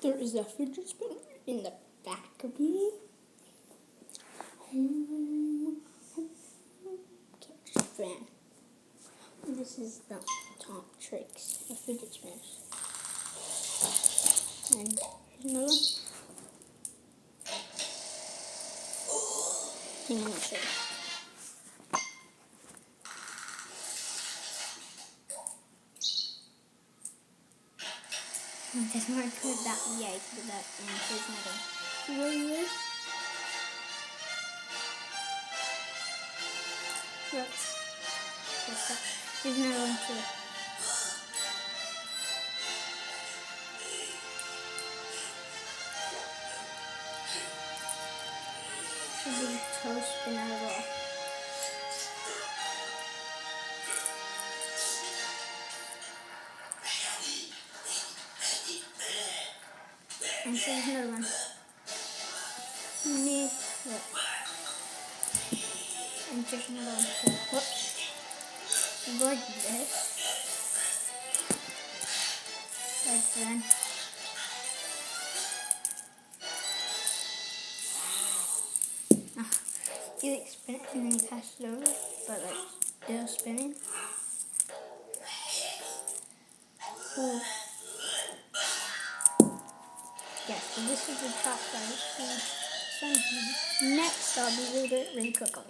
There is a fidget spinner in the back of me. Catch fan. This is the top tricks of fidget spinners. And here's another one. Hang on, I'll show you. There's more to that. Yeah, I can do that. And here's another one. Really weird. Here's another one too. This is a toe spinner as well. And here's another one. Look. And here's another one too. Whoops. Like this. Like then. You like spin it and then you pass it over, but like still spinning. Cool. Yeah, so this is the top side. So next I'll be later really quickly.